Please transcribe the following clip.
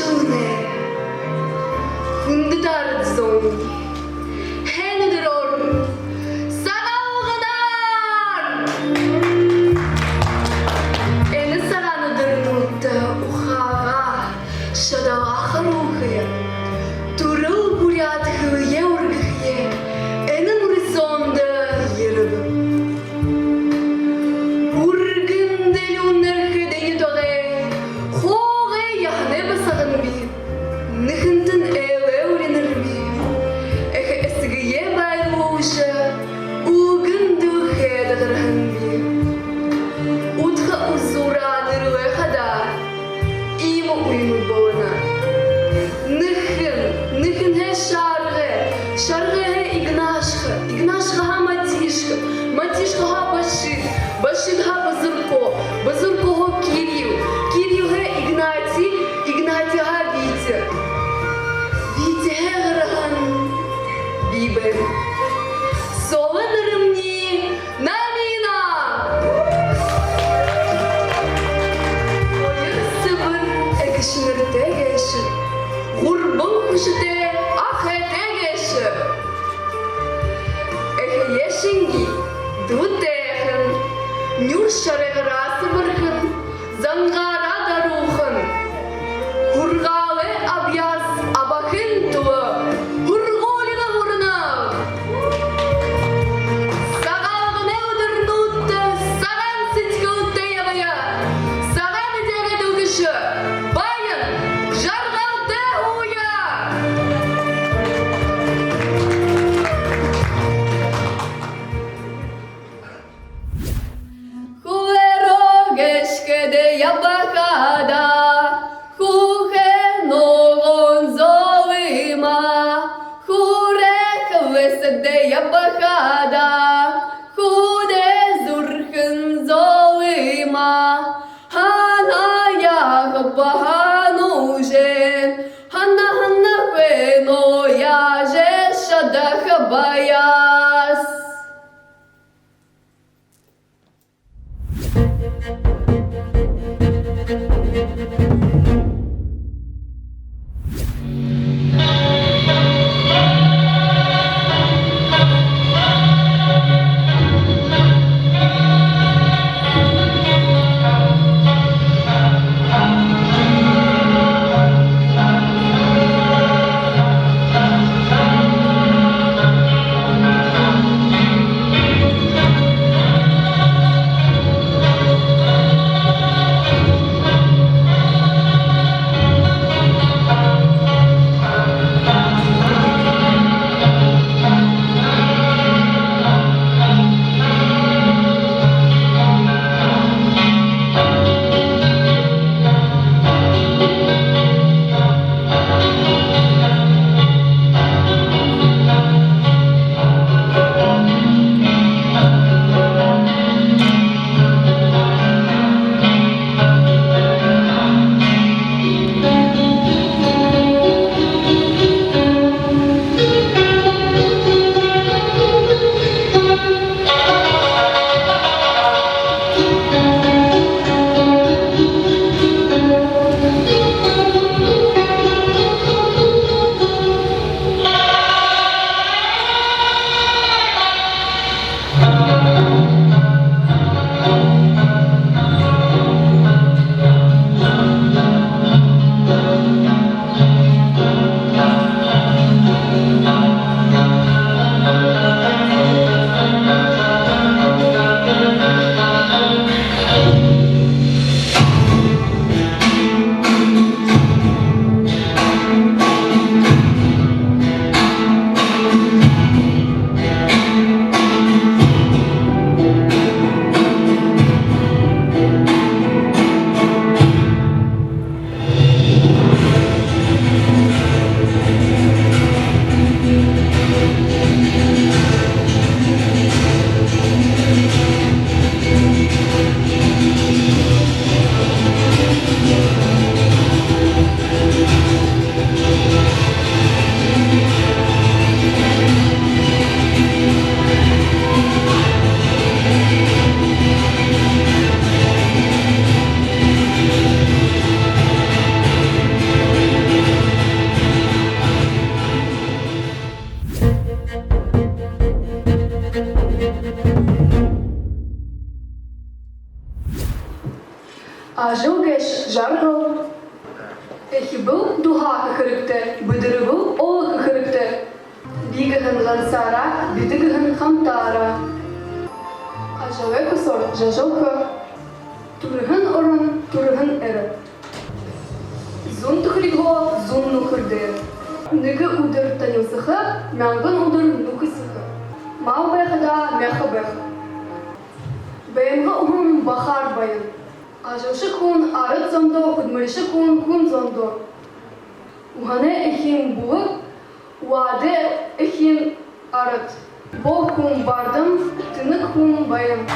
Şune, hundutar zon, henudror, sagalgınar. Eni saranudırnutta uhaga, şadağa haruhıya, turul buryatıhı yeurgıhye, enin urizonda yırılı. Башид га Базурко, Базурко го Кирил, Кирил ге Игнатий, Игнатий га Витя. Витя ге Граган, Бибер. Солонырым ни намина. Ойыр сыбыр экишнерте геші, ғурбыл күшіте ахете геші. Эхе ешінги дуте. Нюр шареграсы бырхын, зангара дарухын. Хургалы абьяс абахын туы, хурголина хурнав. Сагалгыне удырнутты, саган ситькылты ябая. Саган идеге дугышы, байын, жаргалты уя. Гешкеде ябакада, хухе ногон золима, хурек веседе ябакада, худе зурхын золима, хана ягбаганужен, хана вено яже шадахабаяс. Ажыл кеш жарғыл. Эхи был духа көхірікті, бұдыры был ол көхірікті. Бигіғін ғансара, бідігіғін қамтара. Ажалы кусор жажылқы. Турығын орын, турығын әрі. Зун тұхриго, зун нұхырды. Ныгы удыр танюсықы, мәңгін удыр нұқысықы. Мал бәқіда мәқі бәқі. Бәйімгі ұғын бақар байын. Ажылшы күн арыт зондо, құдмырышы күн зондо. Уғаны әхин бұлық, уады әхин арыт. Бол күн бардым, тынық күн байым.